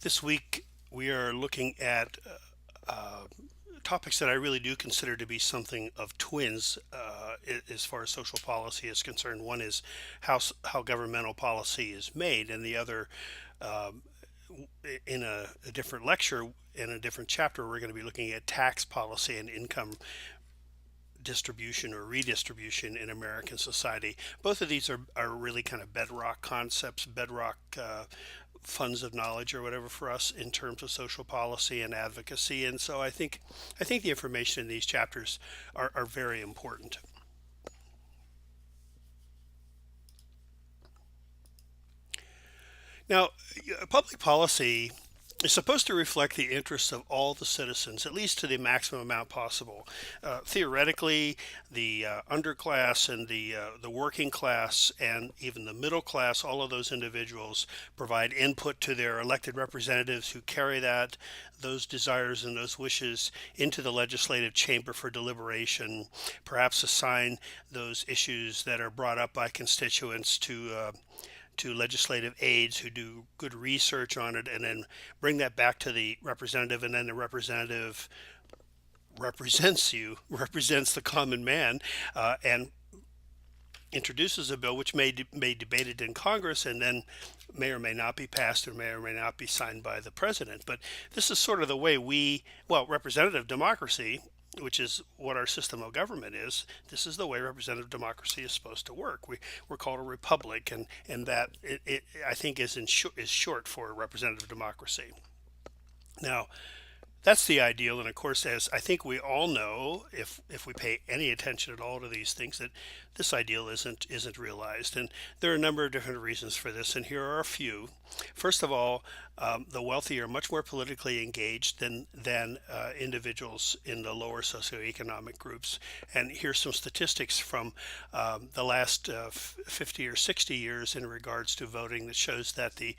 This week we are looking at topics that I really do consider to be something of twins as far as social policy is concerned. One is how governmental policy is made, and the other, um, in a different lecture, in a different chapter, we're going to be looking at tax policy and income distribution or redistribution in American society. Both of these are really kind of bedrock concepts, bedrock funds of knowledge or whatever for us in terms of social policy and advocacy. And so I think the information in these chapters are very important. Now, public policy is supposed to reflect the interests of all the citizens, at least to the maximum amount possible. Theoretically, the underclass and the working class and even the middle class, all of those individuals provide input to their elected representatives who carry those desires and those wishes into the legislative chamber for deliberation, perhaps assign those issues that are brought up by constituents to legislative aides who do good research on it and then bring that back to the representative, and then the representative represents the common man, and introduces a bill which may debated in Congress and then may or may not be passed or may not be signed by the president. But this is sort of the way representative democracy, which is what our system of government is. This is the way representative democracy is supposed to work. We're called a republic, and that I think is short for representative democracy. Now, that's the ideal, and of course, as I think we all know, if we pay any attention at all to these things, that this ideal isn't realized, and there are a number of different reasons for this, and here are a few. First of all, the wealthy are much more politically engaged than individuals in the lower socioeconomic groups, and here's some statistics from the last 50 or 60 years in regards to voting that shows that the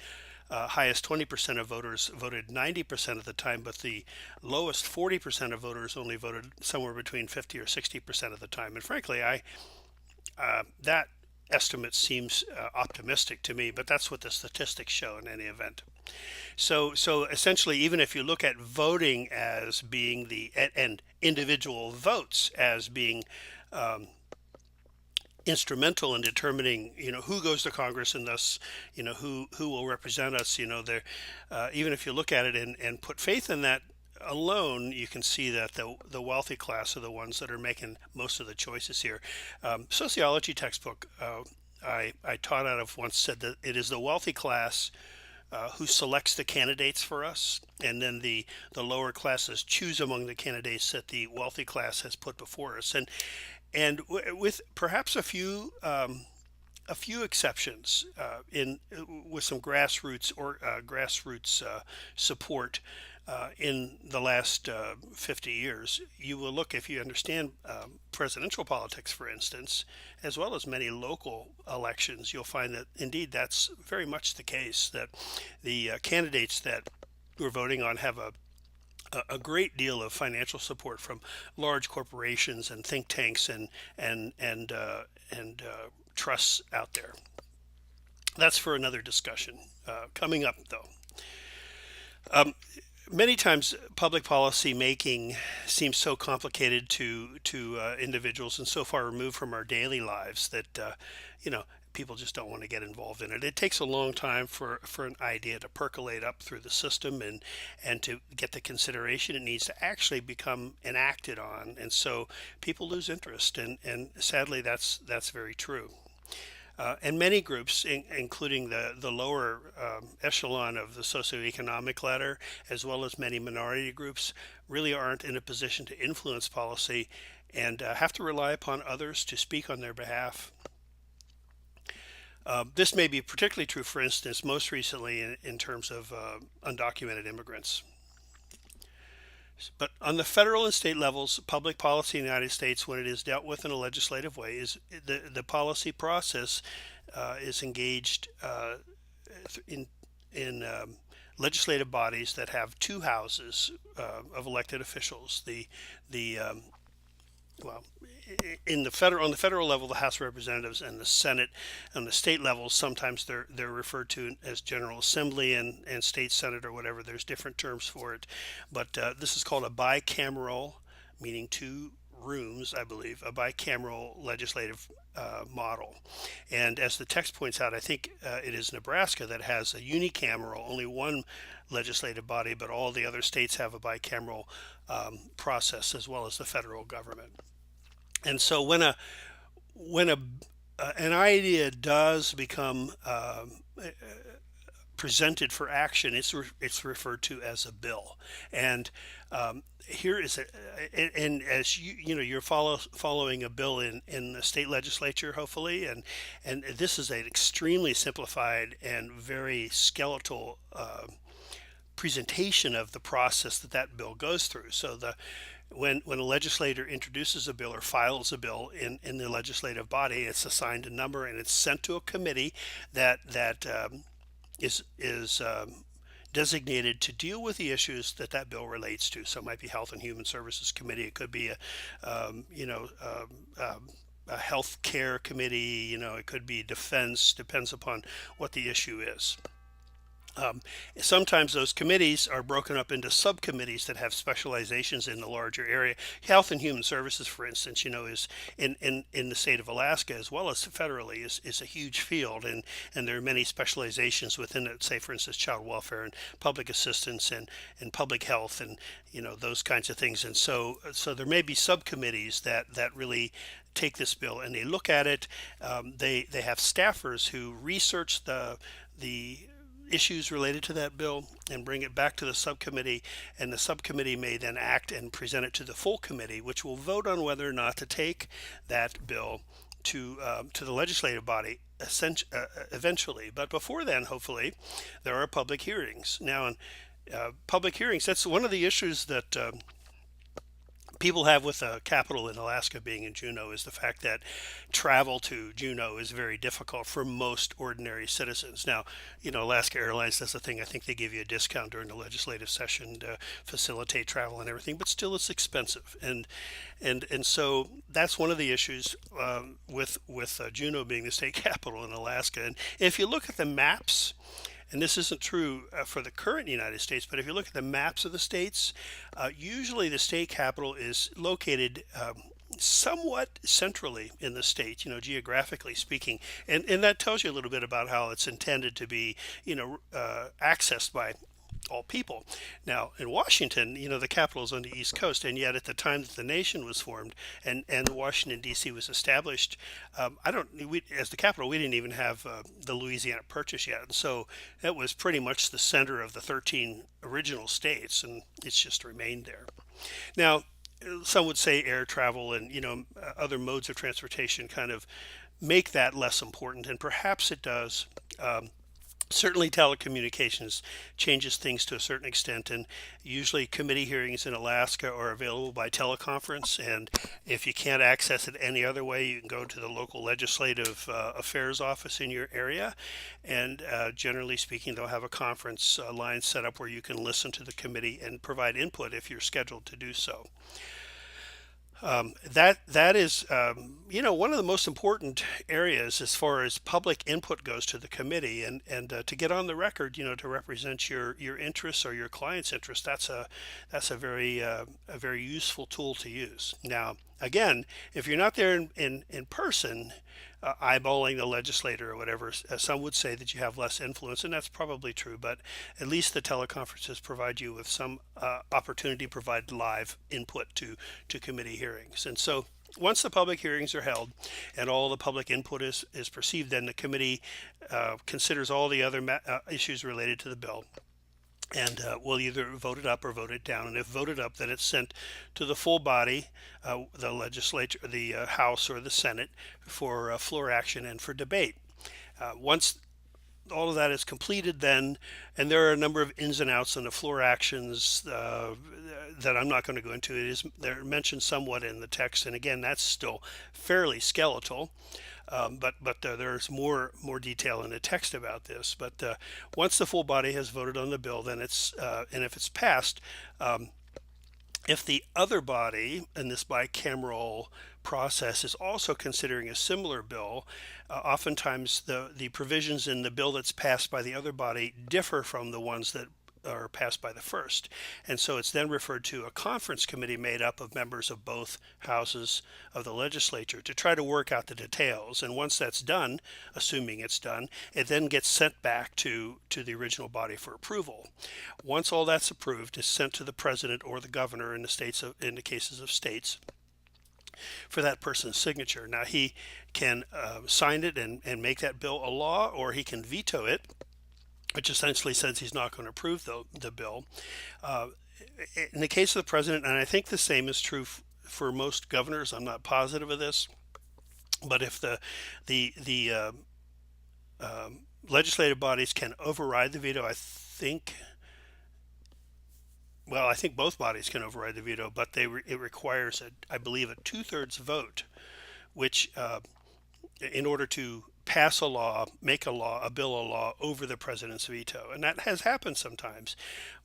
highest 20% of voters voted 90% of the time, but the lowest 40% of voters only voted somewhere between 50 or 60% of the time. And frankly, that estimate seems optimistic to me, but that's what the statistics show in any event. So essentially, even if you look at voting as being and individual votes as being instrumental in determining, who goes to Congress, and thus, who will represent us. There, even if you look at it and put faith in that alone, you can see that the wealthy class are the ones that are making most of the choices here. Sociology textbook I taught out of once said that it is the wealthy class who selects the candidates for us, and then the lower classes choose among the candidates that the wealthy class has put before us. And with perhaps a few exceptions, in with some grassroots support in the last 50 years, you will look, if you understand presidential politics, for instance, as well as many local elections, you'll find that indeed that's very much the case. That the candidates that we're voting on have a great deal of financial support from large corporations and think tanks and trusts out there. That's for another discussion. Coming up, though, many times public policy making seems so complicated to individuals and so far removed from our daily lives that people just don't want to get involved in it. It takes a long time for an idea to percolate up through the system and to get the consideration it needs to actually become enacted on, and so people lose interest, and sadly that's very true. And many groups, including the lower echelon of the socioeconomic ladder, as well as many minority groups, really aren't in a position to influence policy and have to rely upon others to speak on their behalf. This may be particularly true, for instance, most recently in terms of undocumented immigrants. But on the federal and state levels, public policy in the United States, when it is dealt with in a legislative way, is the policy process is engaged in legislative bodies that have two houses of elected officials. The well, in the federal on the federal level, the House of Representatives and the Senate. On the state level, sometimes they're referred to as General Assembly and State Senate or whatever. There's different terms for it, but this is called a bicameral, meaning two rooms, I believe, a bicameral legislative model. And as the text points out, I think it is Nebraska that has a unicameral, only one legislative body, but all the other states have a bicameral process as well as the federal government. And so when an idea does become presented for action, it's referred to as a bill. And here is and as you're following a bill in the state legislature, hopefully, and this is an extremely simplified and very skeletal presentation of the process that bill goes through. So when a legislator introduces a bill or files a bill in the legislative body, it's assigned a number and it's sent to a committee that is designated to deal with the issues that bill relates to. So it might be Health and Human Services Committee. It could be a health care committee. It could be defense. Depends upon what the issue is. Sometimes those committees are broken up into subcommittees that have specializations in the larger area. Health and Human Services, for instance, is in the state of Alaska as well as federally is a huge field, and there are many specializations within it. Say, for instance, child welfare and public assistance and public health and those kinds of things. And so there may be subcommittees that really take this bill and they look at it. They have staffers who research the issues related to that bill and bring it back to the subcommittee, and the subcommittee may then act and present it to the full committee, which will vote on whether or not to take that bill to the legislative body eventually. But before then, hopefully, there are public hearings. Now, in public hearings, that's one of the issues that people have with the capital in Alaska being in Juneau is the fact that travel to Juneau is very difficult for most ordinary citizens. Now, Alaska Airlines does a thing. I think they give you a discount during the legislative session to facilitate travel and everything, but still it's expensive. And so that's one of the issues with Juneau being the state capital in Alaska. And if you look at the maps, and this isn't true for the current United States, but if you look at the maps of the states, usually the state capital is located somewhat centrally in the state, geographically speaking. And that tells you a little bit about how it's intended to be, accessed by all people. Now, in Washington, the capital is on the East Coast, and yet at the time that the nation was formed and Washington, D.C. was established, as the capital, we didn't even have the Louisiana Purchase yet. And so that was pretty much the center of the 13 original states, and it's just remained there. Now, some would say air travel and, other modes of transportation kind of make that less important, and perhaps it does. Certainly telecommunications changes things to a certain extent, and usually committee hearings in Alaska are available by teleconference, and if you can't access it any other way, you can go to the local legislative affairs office in your area, and generally speaking, they'll have a conference line set up where you can listen to the committee and provide input if you're scheduled to do so. That is one of the most important areas as far as public input goes to the committee, and to get on the record, to represent your interests or your client's interests. That's a very useful tool to use. Now, again, if you're not there in person, eyeballing the legislator or whatever, some would say that you have less influence, and that's probably true, but at least the teleconferences provide you with some opportunity to provide live input to committee hearings. And so once the public hearings are held and all the public input is perceived, then the committee considers all the other issues related to the bill, and we'll either vote it up or vote it down. And if voted up, then it's sent to the full body, the legislature, the House or the Senate, for floor action and for debate. Once all of that is completed, then, and there are a number of ins and outs on the floor actions that I'm not going to go into. They're mentioned somewhat in the text, and again, that's still fairly skeletal. But there's more detail in the text about this. But once the full body has voted on the bill, then and if it's passed, If the other body in this bicameral process is also considering a similar bill, oftentimes the provisions in the bill that's passed by the other body differ from the ones that are passed by the first. And so it's then referred to a conference committee made up of members of both houses of the legislature to try to work out the details. And once that's done, assuming it's done, it then gets sent back to the original body for approval. Once all that's approved, it's sent to the president or the governor in the in the cases of states for that person's signature. Now he can sign it and make that bill a law, or he can veto it, which essentially says he's not going to approve the bill. Uh, in the case of the president, and I think the same is true for most governors, I'm not positive of this, but if the legislative bodies can override the veto, I think both bodies can override the veto, but it requires, I believe, a two-thirds vote, which in order to pass a law, make a bill a law over the president's veto. And that has happened sometimes.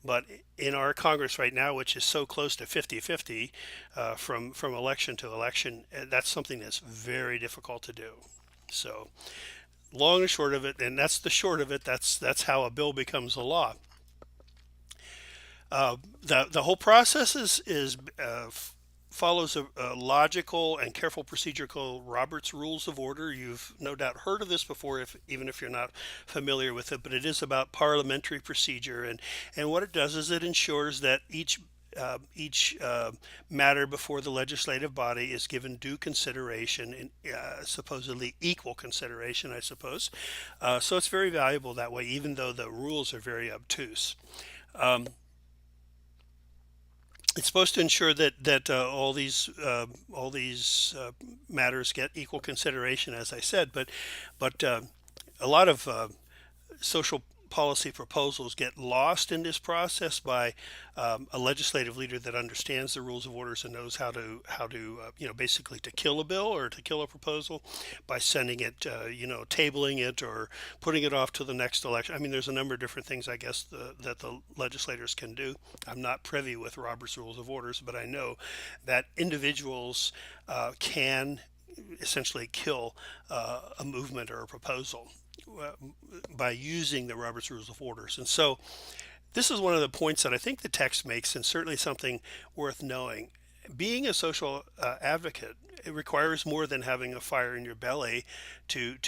But in our Congress right now, which is so close to 50-50 from election to election, that's something that's very difficult to do. So long and short of it, and that's the short of it, that's how a bill becomes a law. The whole process follows a logical and careful procedure called Robert's Rules of Order. You've no doubt heard of this before, even if you're not familiar with it, but it is about parliamentary procedure. And what it does is it ensures that each matter before the legislative body is given due consideration, and supposedly equal consideration, I suppose. So it's very valuable that way, even though the rules are very obtuse. Um, it's supposed to ensure that all these matters get equal consideration, as I said. But a lot of social policy proposals get lost in this process by a legislative leader that understands the rules of orders and knows how to basically to kill a bill or to kill a proposal by sending it, tabling it or putting it off to the next election. I mean, there's a number of different things, I guess, that the legislators can do. I'm not privy with Robert's Rules of Orders, but I know that individuals can essentially kill a movement or a proposal uh, by using the Robert's Rules of Orders. And so this is one of the points that I think the text makes, and certainly something worth knowing. Being a social advocate, it requires more than having a fire in your belly to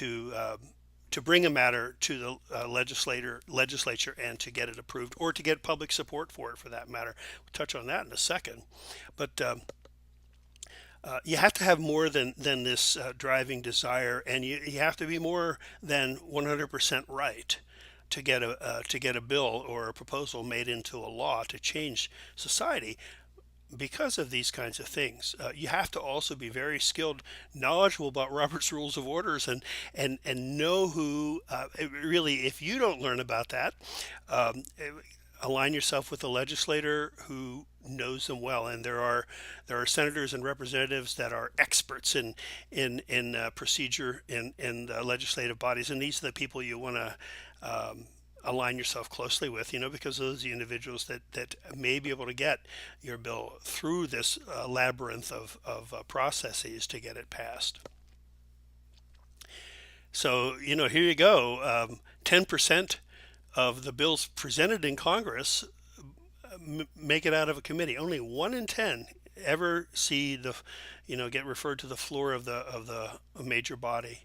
bring a matter to the legislature and to get it approved, or to get public support for it, for that matter. We'll touch on that in a second. But you have to have more than this driving desire, and you have to be more than 100% right to get a bill or a proposal made into a law to change society. Because of these kinds of things, you have to also be very skilled, knowledgeable about Robert's Rules of Orders, and know who really. If you don't learn about that, align yourself with a legislator who knows them well. And there are senators and representatives that are experts in procedure in legislative bodies, and these are the people you want to align yourself closely with, because those are the individuals that may be able to get your bill through this labyrinth of processes to get it passed. So, here you go. 10% of the bills presented in Congress make it out of a committee. Only 1 in 10 ever see get referred to the floor of the major body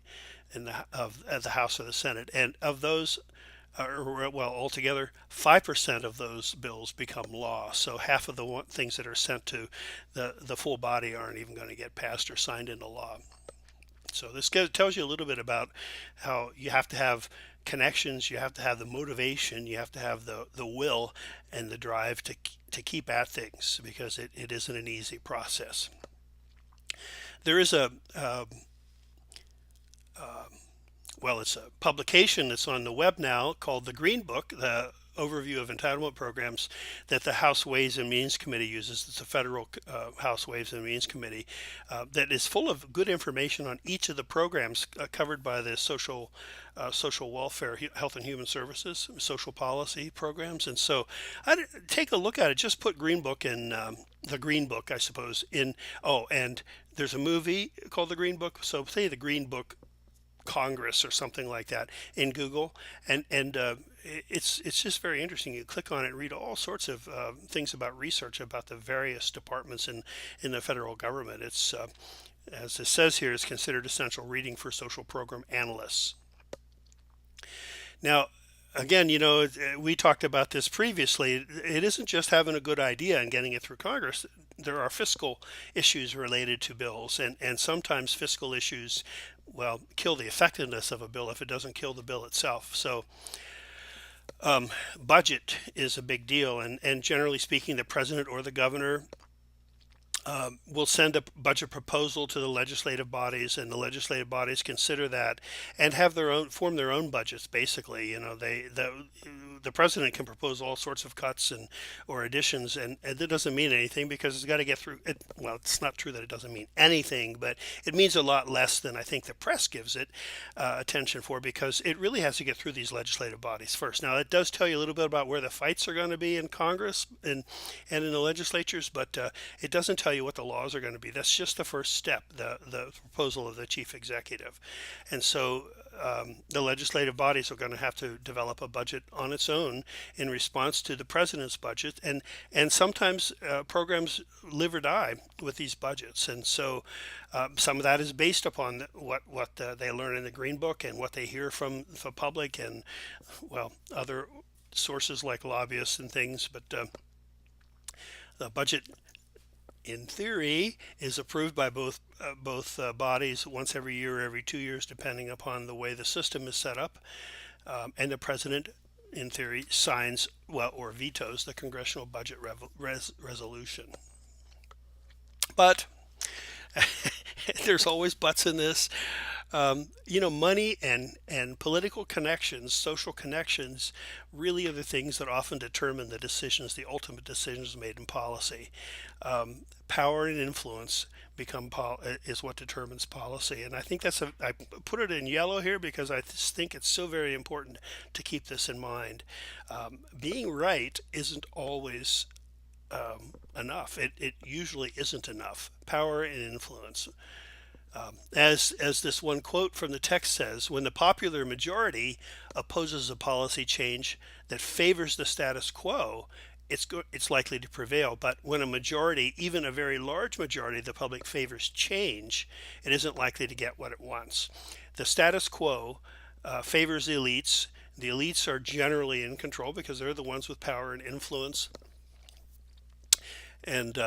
in the House or the Senate. And of those, altogether, 5% of those bills become law. So half of the things that are sent to the full body aren't even going to get passed or signed into law. So this tells you a little bit about how you have to have connections, you have to have the motivation, you have to have the will and the drive to keep at things, because it isn't an easy process. There is it's a publication that's on the web now called the Green Book, overview of entitlement programs that the House Ways and Means Committee uses. It's a federal House Ways and Means Committee that is full of good information on each of the programs covered by the social welfare, health and human services, social policy programs. And so I'd take a look at it. Just put Green Book in the Green Book, I suppose, in, oh, and there's a movie called The Green Book. So say the Green Book Congress or something like that in Google, and it's just very interesting. You click on it and read all sorts of things about research about the various departments in the federal government. It's as it says here, is considered essential reading for social program analysts. Now, again, we talked about this previously. It isn't just having a good idea and getting it through Congress. There are fiscal issues related to bills, and sometimes fiscal issues, well, kill the effectiveness of a bill if it doesn't kill the bill itself. So budget is a big deal, and generally speaking, the president or the governor will send a budget proposal to the legislative bodies, and the legislative bodies consider that and have form their own budgets. Basically, the president can propose all sorts of cuts or additions, and that doesn't mean anything because it's got to get through it. Well, it's not true that it doesn't mean anything, but it means a lot less than I think the press gives it attention for, because it really has to get through these legislative bodies first. Now, it does tell you a little bit about where the fights are going to be in Congress and in the legislatures, but it doesn't tell you what the laws are going to be. That's just the first step, the proposal of the chief executive. And so the legislative bodies are going to have to develop a budget on its own in response to the president's budget, and sometimes programs live or die with these budgets. And so some of that is based upon what they learn in the Green Book and what they hear from the public and, well, other sources like lobbyists and things. But the budget, in theory, is approved by both bodies once every year or every 2 years, depending upon the way the system is set up. And the president, in theory, signs, well, or vetoes the congressional budget resolution. But there's always buts in this. Money and political connections, social connections, really are the things that often determine the ultimate decisions made in policy. Power and influence is what determines policy, and I think I put it in yellow here because I just think it's so very important to keep this in mind. Being right isn't always enough. It usually isn't enough. Power and influence. As this one quote from the text says, when the popular majority opposes a policy change that favors the status quo, it's likely to prevail. But when a majority, even a very large majority of the public, favors change, it isn't likely to get what it wants. The status quo favors the elites. The elites are generally in control because they're the ones with power and influence, and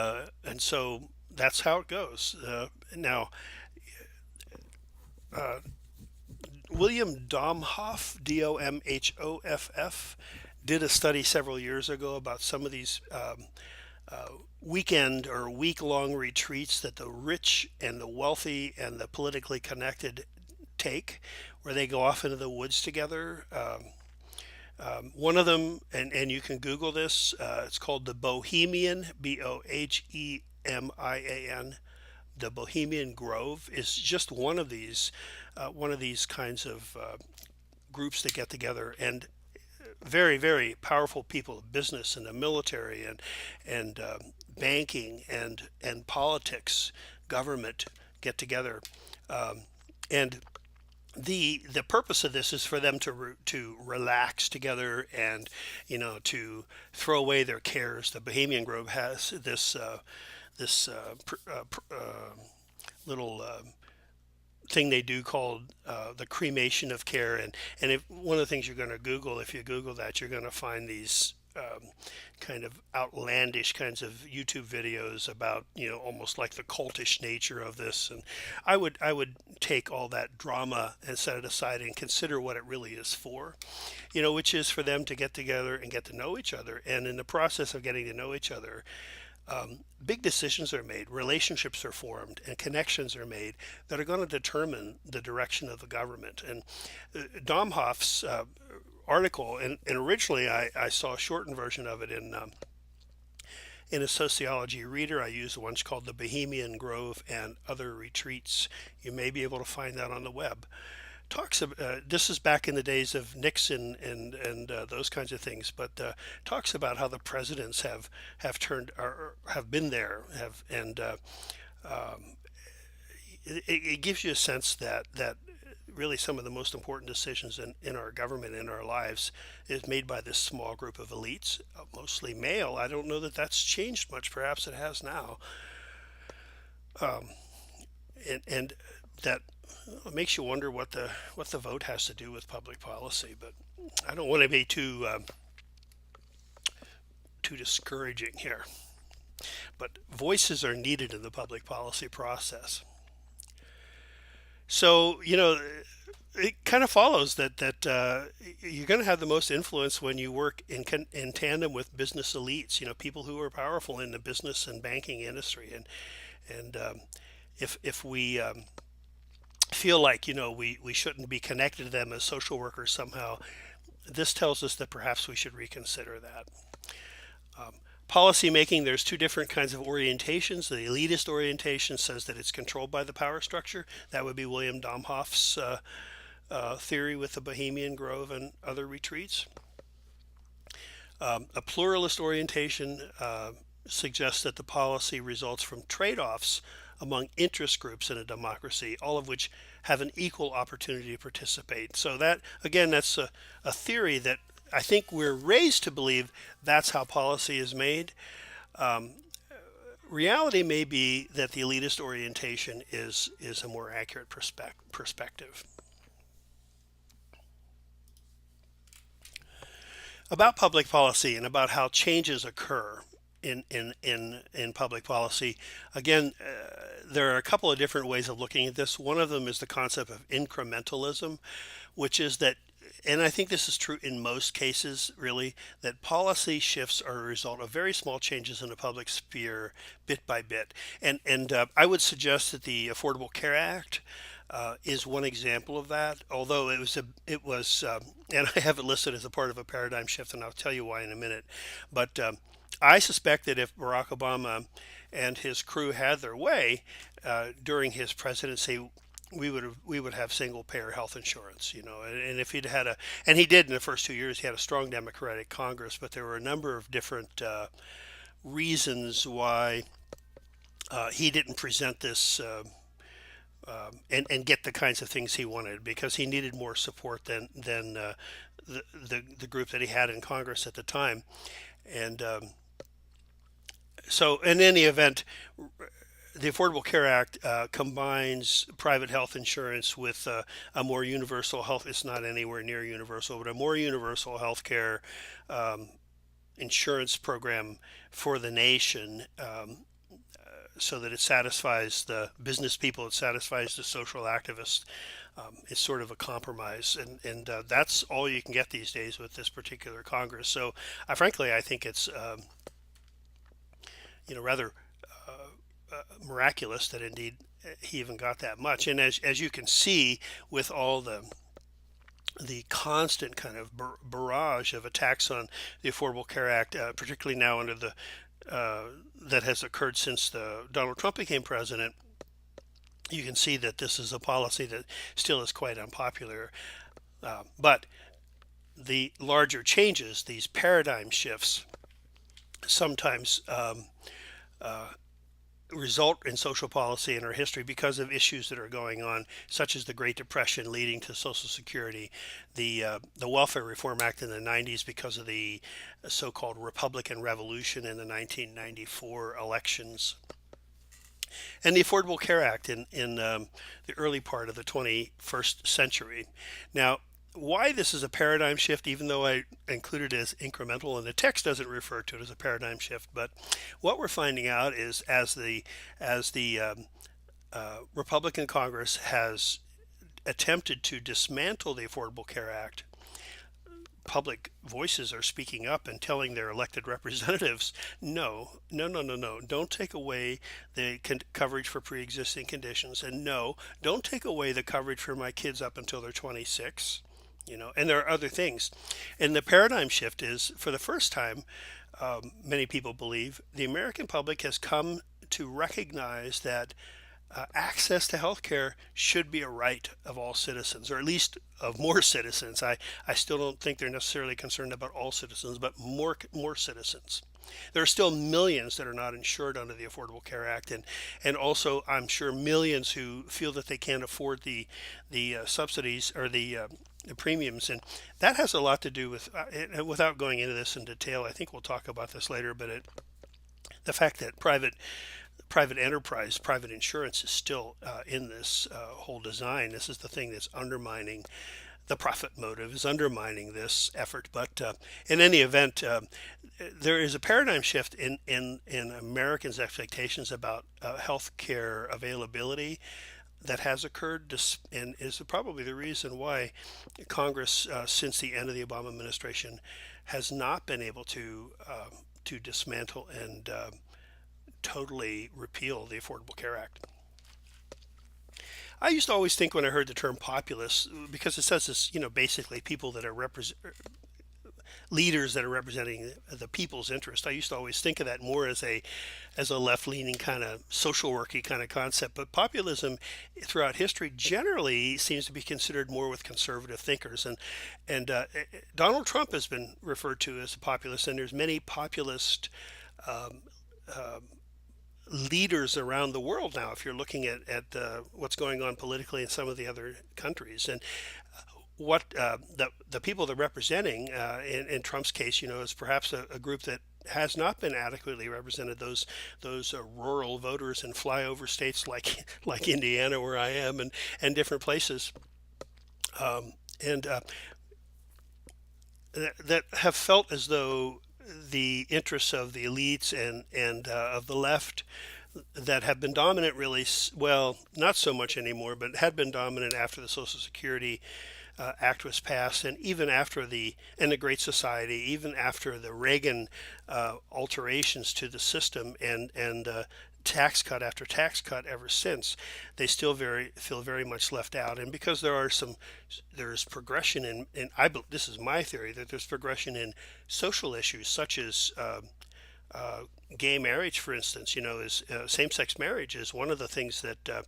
so that's how it goes. Now. William Domhoff, Domhoff, did a study several years ago about some of these weekend or week-long retreats that the rich and the wealthy and the politically connected take, where they go off into the woods together. One of them, and you can Google this, it's called the Bohemian, Bohemian. The Bohemian Grove is just one of these kinds of groups that get together, and very, very powerful people of business and the military and banking and politics, government get together, and the purpose of this is for them to relax together and to throw away their cares. The Bohemian Grove has this little thing they do called the cremation of care, and if one of the things you're going to Google, if you Google that, you're going to find these kind of outlandish kinds of YouTube videos about almost like the cultish nature of this. And I would take all that drama and set it aside and consider what it really is for, which is for them to get together and get to know each other. And in the process of getting to know each other, big decisions are made, relationships are formed, and connections are made that are going to determine the direction of the government. And Domhoff's article, and originally I saw a shortened version of it in a sociology reader. I used one called The Bohemian Grove and Other Retreats. You may be able to find that on the web. This is back in the days of Nixon and those kinds of things, but talks about how the presidents have turned or have been there, have and it gives you a sense that really some of the most important decisions in our government, in our lives, is made by this small group of elites, mostly male. I don't know that that's changed much. Perhaps it has now, and that makes you wonder what the vote has to do with public policy. But I don't want to be too discouraging here. But voices are needed in the public policy process. So, it kind of follows that you're going to have the most influence when you work in tandem with business elites, people who are powerful in the business and banking industry. And if we feel like, we shouldn't be connected to them as social workers somehow, this tells us that perhaps we should reconsider that. Policy making, there's two different kinds of orientations. The elitist orientation says that it's controlled by the power structure. That would be William Domhoff's theory with the Bohemian Grove and other retreats. A pluralist orientation suggests that the policy results from trade-offs among interest groups in a democracy, all of which have an equal opportunity to participate. So that, again, that's a theory that I think we're raised to believe that's how policy is made. Reality may be that the elitist orientation is a more accurate perspective. About public policy and about how changes occur in public policy. Again, there are a couple of different ways of looking at this. One of them is the concept of incrementalism, which is that, and I think this is true in most cases, really, that policy shifts are a result of very small changes in the public sphere, bit by bit. And I would suggest that the Affordable Care Act is one example of that. Although it was, and I have it listed as a part of a paradigm shift, and I'll tell you why in a minute. But I suspect that if Barack Obama and his crew had their way during his presidency, we would have single payer health insurance, and if he'd had and he did in the first 2 years, he had a strong Democratic Congress, but there were a number of different reasons why he didn't present this and get the kinds of things he wanted, because he needed more support than the group that he had in Congress at the time, and so in any event, the Affordable Care Act combines private health insurance with a more universal health. It's not anywhere near universal, but a more universal health care insurance program for the nation, so that it satisfies the business people, it satisfies the social activists. It's sort of a compromise, and that's all you can get these days with this particular Congress. So, frankly, I think it's rather miraculous that indeed he even got that much. And as you can see, with all the constant kind of barrage of attacks on the Affordable Care Act, particularly now under the that has occurred since Donald Trump became president, you can see that this is a policy that still is quite unpopular. But the larger changes, these paradigm shifts, sometimes result in social policy in our history because of issues that are going on, such as the Great Depression leading to Social Security, the Welfare Reform Act in the 90s because of the so-called Republican Revolution in the 1994 elections, and the Affordable Care Act in the early part of the 21st century. Now, why this is a paradigm shift, even though I include it as incremental, and the text doesn't refer to it as a paradigm shift, but what we're finding out is as the Republican Congress has attempted to dismantle the Affordable Care Act, public voices are speaking up and telling their elected representatives, no, don't take away the coverage for pre-existing conditions, and no, don't take away the coverage for my kids up until they're 26. And there are other things. And the paradigm shift is, for the first time, many people believe the American public has come to recognize that access to health care should be a right of all citizens, or at least of more citizens. I still don't think they're necessarily concerned about all citizens, but more citizens. There are still millions that are not insured under the Affordable Care Act, and also I'm sure millions who feel that they can't afford the subsidies or the premiums, and that has a lot to do with. Without going into this in detail, I think we'll talk about this later, but the fact that private enterprise, private insurance is still in this whole design. This is the thing that's undermining the profit motive, is undermining this effort. But in any event, there is a paradigm shift in Americans' expectations about health care availability that has occurred, and is probably the reason why Congress, since the end of the Obama administration, has not been able to dismantle and totally repeal the Affordable Care Act. I used to always think when I heard the term populace, because it says this, basically people that are leaders that are representing the people's interest. I used to always think of that more as a left-leaning kind of social worky kind of concept. But populism throughout history generally seems to be considered more with conservative thinkers. And Donald Trump has been referred to as a populist, and there's many populist um, leaders around the world now, if you're looking at what's going on politically in some of the other countries. And what the people they're representing, in Trump's case, is perhaps a group that has not been adequately represented. Those rural voters in flyover states like Indiana, where I am, and different places, and that have felt as though the interests of the elites and of the left that have been dominant, really, well, not so much anymore, but had been dominant after the Social Security Act was passed, and even after the Great Society, even after the Reagan alterations to the system, and tax cut after tax cut ever since, they still feel very much left out. And because there's progression in this is my theory, that there's progression in social issues such as gay marriage, for instance, is same-sex marriage is one of the things that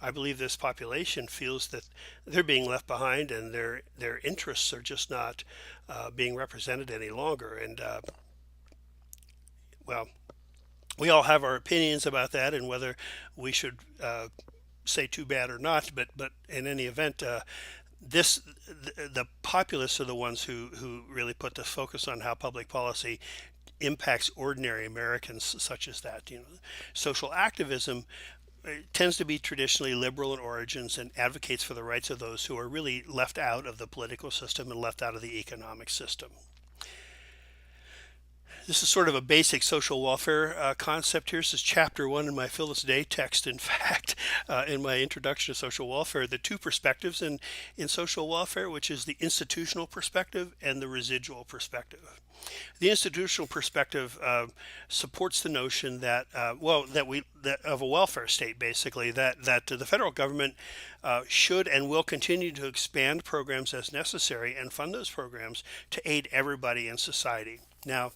I believe this population feels that they're being left behind, and their interests are just not being represented any longer. And well, we all have our opinions about that and whether we should say too bad or not. But in any event, the populists are the ones who really put the focus on how public policy impacts ordinary Americans, such as that. Social activism tends to be traditionally liberal in origins and advocates for the rights of those who are really left out of the political system and left out of the economic system. This is sort of a basic social welfare concept here. This is chapter 1 in my Phyllis Day text, in fact, in my introduction to social welfare. The two perspectives in social welfare, which is the institutional perspective and the residual perspective. The institutional perspective supports the notion that, that of a welfare state, basically, that the federal government should and will continue to expand programs as necessary and fund those programs to aid everybody in society. Now,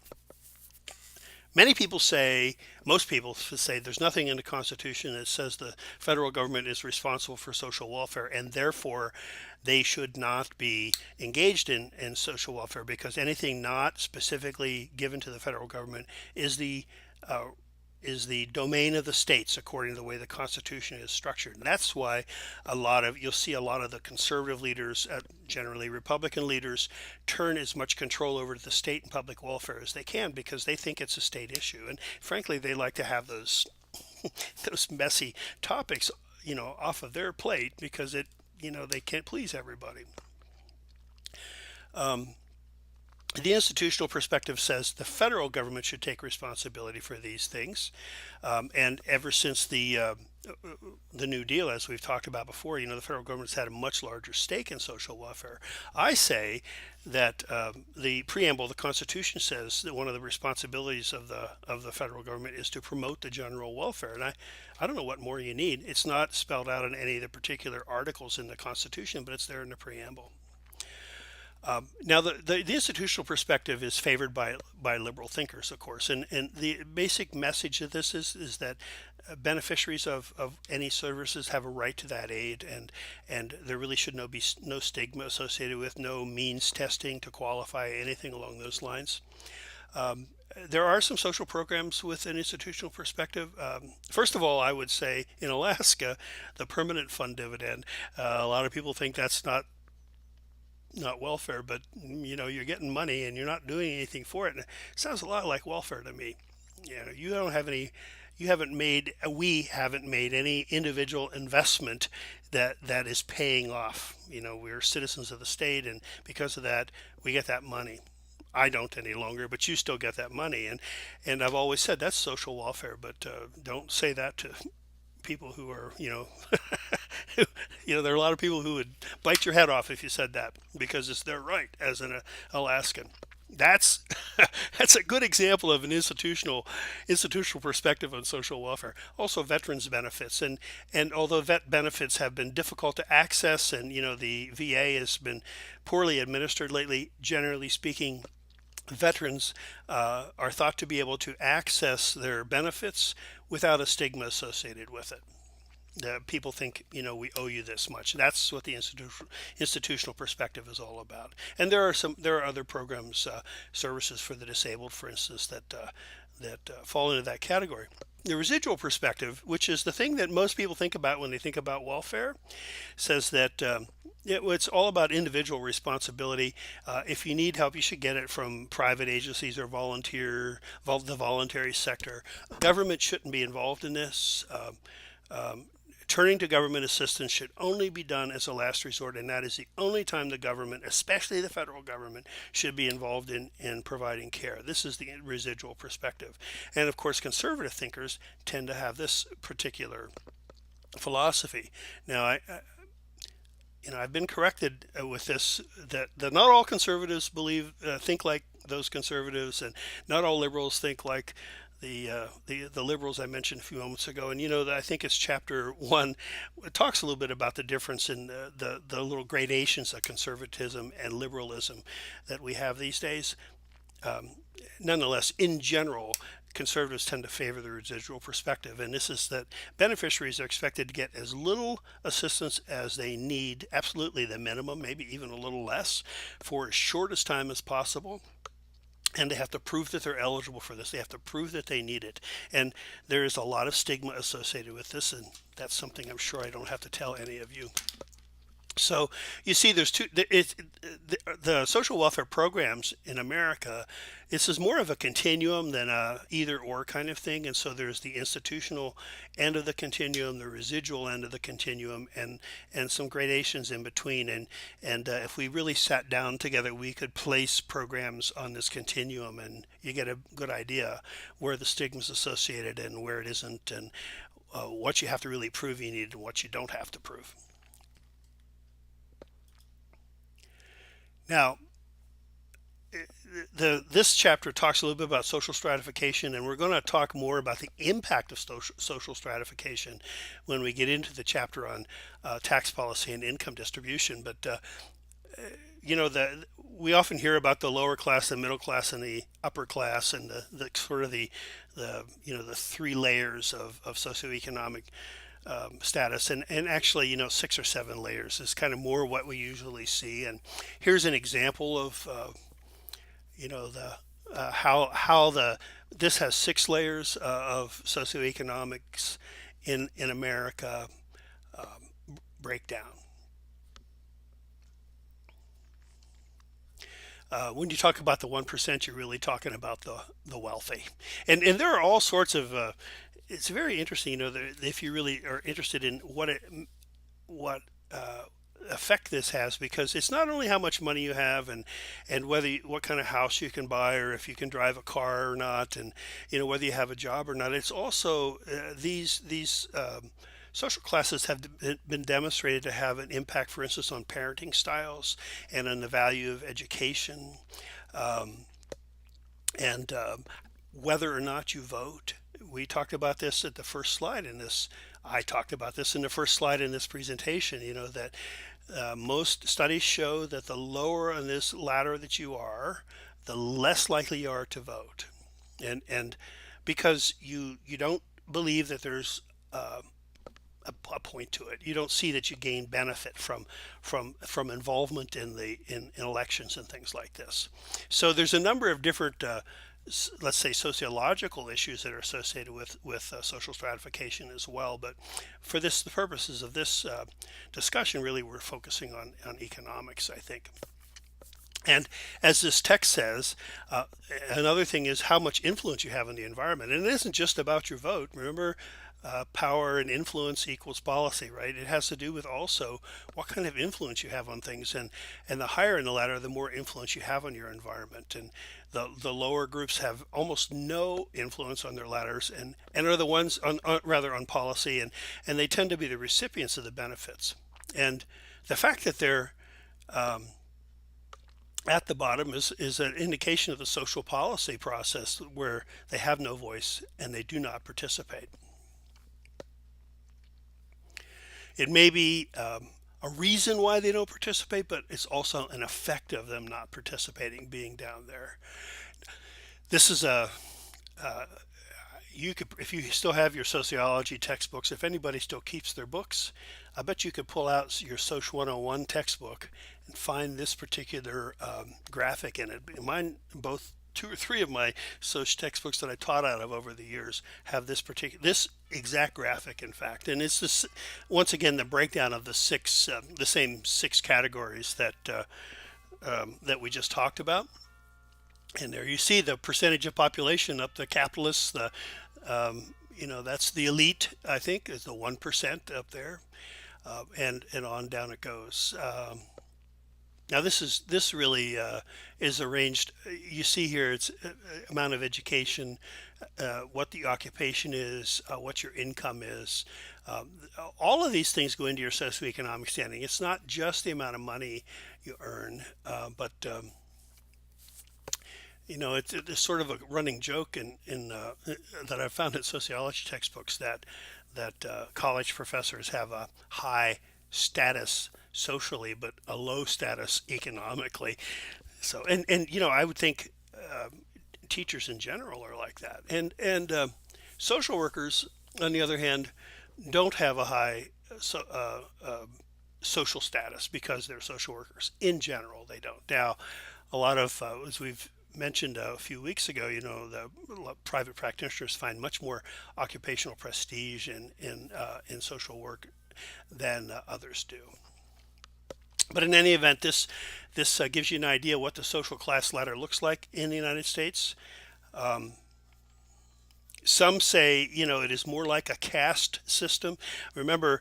most people say there's nothing in the Constitution that says the federal government is responsible for social welfare, and therefore they should not be engaged in social welfare, because anything not specifically given to the federal government is the domain of the states, according to the way the Constitution is structured. And that's why you'll see a lot of the conservative leaders, generally Republican leaders, turn as much control over to the state and public welfare as they can, because they think it's a state issue. And frankly, they like to have those those messy topics, off of their plate, because they can't please everybody. The institutional perspective says the federal government should take responsibility for these things, and ever since the New Deal, as we've talked about before, the federal government's had a much larger stake in social welfare. I say that the preamble, the Constitution, says that one of the responsibilities of the federal government is to promote the general welfare, and I don't know what more you need. It's not spelled out in any of the particular articles in the Constitution, but it's there in the preamble. Now, the institutional perspective is favored by liberal thinkers, of course, and the basic message of this is that beneficiaries of any services have a right to that aid, and there really should be no stigma associated with, no means testing to qualify, anything along those lines. There are some social programs with an institutional perspective. First of all, I would say in Alaska, the permanent fund dividend. A lot of people think that's not welfare, but you're getting money and you're not doing anything for it. And it sounds a lot like welfare to me. You don't have any, you haven't made, we haven't made any individual investment that is paying off. We're citizens of the state, and because of that, we get that money. I don't any longer, but you still get that money, and I've always said that's social welfare. But don't say that to people who are, there are a lot of people who would bite your head off if you said that, because it's their right as an Alaskan. That's that's a good example of an institutional perspective on social welfare. Also, veterans benefits, and although vet benefits have been difficult to access, and the VA has been poorly administered lately, generally speaking, veterans are thought to be able to access their benefits without a stigma associated with it. People think, we owe you this much. That's what the institutional perspective is all about. And there are other programs, services for the disabled, for instance, that fall into that category. The residual perspective, which is the thing that most people think about when they think about welfare, says that it's all about individual responsibility. If you need help, you should get it from private agencies or the voluntary sector. Government shouldn't be involved in this. Turning to government assistance should only be done as a last resort, and that is the only time the government, especially the federal government, should be involved in providing care. This is the residual perspective. And of course, conservative thinkers tend to have this particular philosophy. Now, I've been corrected with this, that not all conservatives think like those conservatives, and not all liberals think like the liberals I mentioned a few moments ago. And I think it's chapter 1. It talks a little bit about the difference in the little gradations of conservatism and liberalism that we have these days. Nonetheless, in general, conservatives tend to favor the residual perspective, and this is that beneficiaries are expected to get as little assistance as they need, absolutely the minimum, maybe even a little less, for as short as time as possible. And they have to prove that they're eligible for this. They have to prove that they need it. And there is a lot of stigma associated with this, and that's something I'm sure I don't have to tell any of you. So you see, there's the social welfare programs in America. This is more of a continuum than a either or kind of thing. And so there's the institutional end of the continuum, the residual end of the continuum, and some gradations in between. And if we really sat down together, we could place programs on this continuum, and you get a good idea where the stigma is associated and where it isn't, and what you have to really prove you need and what you don't have to prove. Now, this chapter talks a little bit about social stratification, and we're going to talk more about the impact of social stratification when we get into the chapter on tax policy and income distribution. But we often hear about the lower class, the middle class, and the upper class, and the sort of the 3 layers of socioeconomic status, and actually 6 or 7 layers is kind of more what we usually see. And here's an example of this has 6 layers of socioeconomics in America breakdown. When you talk about the 1%, you're really talking about the wealthy, and there are all sorts of it's very interesting, if you really are interested in what effect this has, because it's not only how much money you have and what kind of house you can buy, or if you can drive a car or not, and whether you have a job or not. It's also these social classes have been demonstrated to have an impact, for instance, on parenting styles and on the value of education, and whether or not you vote. We talked about this at the first slide in this. I talked about this in the first slide in this presentation. That Most studies show that the lower on this ladder that you are, the less likely you are to vote, and because you don't believe that there's a point to it. You don't see that you gain benefit from involvement in elections and things like this. So there's a number of different let's say sociological issues that are associated with social stratification as well. But for the purposes of this discussion, really we're focusing on economics, I think. And as this text says, another thing is how much influence you have on the environment. And it isn't just about your vote. Remember, power and influence equals policy, right? It has to do with also what kind of influence you have on things. And the higher in the ladder, the more influence you have on your environment. And the lower groups have almost no influence on their ladders and are the ones rather on policy. And they tend to be the recipients of the benefits. And the fact that they're at the bottom is an indication of the social policy process where they have no voice and they do not participate. It may be a reason why they don't participate, but it's also an effect of them not participating being down there. This is you could, if you still have your sociology textbooks, if anybody still keeps their books, I bet you could pull out your Soc 101 textbook and find this particular graphic in it. Mine, both 2 or 3 of my Soc textbooks that I taught out of over the years have this exact graphic, in fact. And it's this, once again, the breakdown of the same 6 categories that we just talked about. And there you see the percentage of population up the capitalists, that's the elite, I think, is the 1% up there, and on down it goes. Now this really is arranged. You see here, it's amount of education, what the occupation is, what your income is. All of these things go into your socioeconomic standing. It's not just the amount of money you earn, but it's sort of a running joke in that I've found in sociology textbooks that college professors have a high status socially, but a low status economically. So, and I would think teachers in general are like that, and social workers, on the other hand, don't have a high social status because they're social workers. In general, they don't. Now, a lot of as we've mentioned a few weeks ago, the private practitioners find much more occupational prestige in social work than others do. But in any event, this gives you an idea what the social class ladder looks like in the United States. Some say, it is more like a caste system. Remember,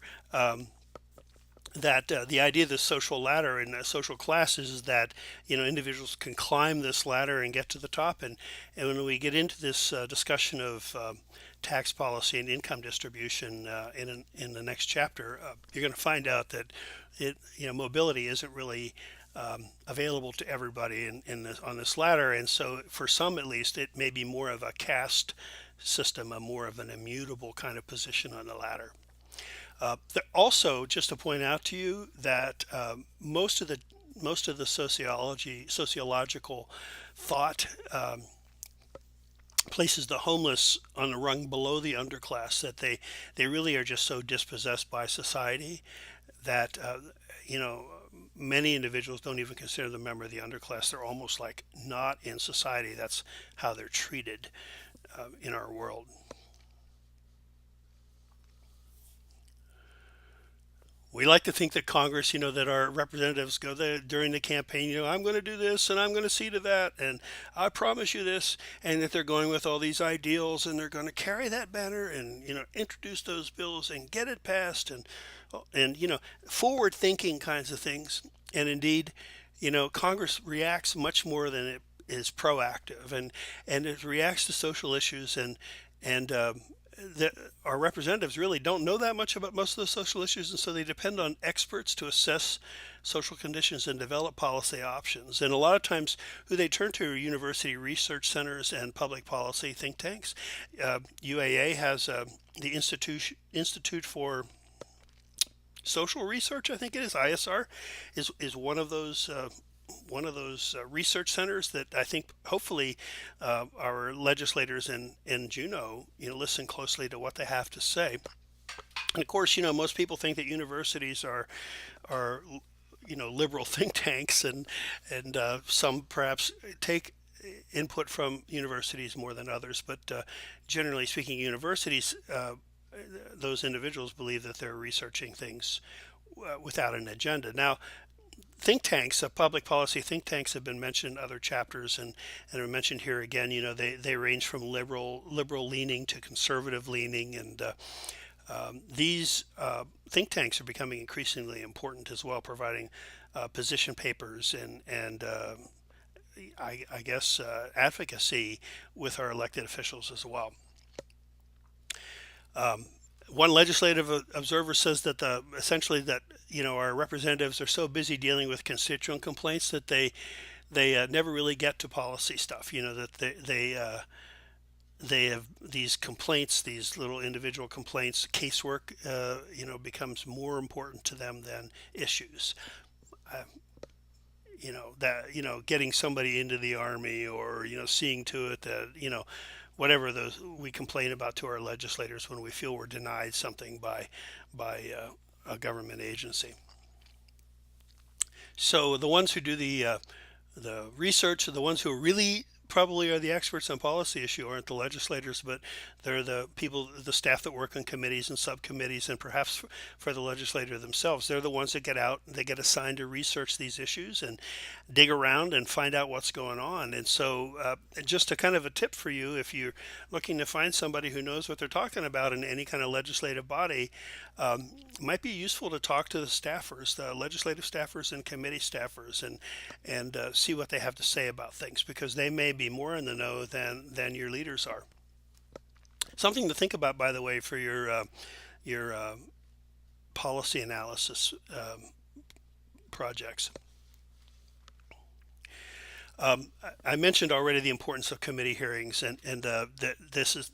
that the idea of the social ladder and social classes is that individuals can climb this ladder and get to the top, and when we get into this discussion of tax policy and income distribution in the next chapter, you're going to find out that mobility isn't really available to everybody on this ladder, and so for some at least it may be more of a caste system, a more of an immutable kind of position on the ladder. Also, just to point out to you that most of the sociological thought places the homeless on the rung below the underclass, that they really are just so dispossessed by society that many individuals don't even consider them a member of the underclass. They're almost like not in society. That's how they're treated in our world. We like to think that Congress, that our representatives go there during the campaign, I'm going to do this and I'm going to see to that and I promise you this, and that they're going with all these ideals and they're going to carry that banner and, introduce those bills and get it passed and forward thinking kinds of things. And indeed, Congress reacts much more than it is proactive, and it reacts to social issues, and our representatives really don't know that much about most of the social issues, and so they depend on experts to assess social conditions and develop policy options. And a lot of times who they turn to are university research centers and public policy think tanks. UAA has the Institute for social research, I think it is, ISR, is one of those research centers that I think hopefully our legislators in Juneau, listen closely to what they have to say. And of course, most people think that universities are liberal think tanks, and some perhaps take input from universities more than others. But generally speaking, universities, those individuals believe that they're researching things without an agenda. Now, think tanks, public policy think tanks, have been mentioned in other chapters, and are mentioned here again. They range from liberal leaning to conservative leaning, and these think tanks are becoming increasingly important as well, providing position papers and I guess advocacy with our elected officials as well. One legislative observer says that essentially that our representatives are so busy dealing with constituent complaints that they never really get to policy stuff. That they have these complaints, these little individual complaints. Casework, becomes more important to them than issues. Uh, getting somebody into the army, or seeing to it that whatever those we complain about to our legislators when we feel we're denied something by a government agency. So the ones who do the research are the ones who really probably are the experts on policy issue aren't the legislators, but they're the people, the staff that work on committees and subcommittees, and perhaps for the legislator themselves. They're the ones that get out, they get assigned to research these issues and dig around and find out what's going on. And so just a kind of a tip for you, if you're looking to find somebody who knows what they're talking about in any kind of legislative body, it might be useful to talk to the staffers, the legislative staffers and committee staffers, and see what they have to say about things, because they may be more in the know than your leaders are. Something to think about, by the way, for your policy analysis projects. I mentioned already the importance of committee hearings, and that this is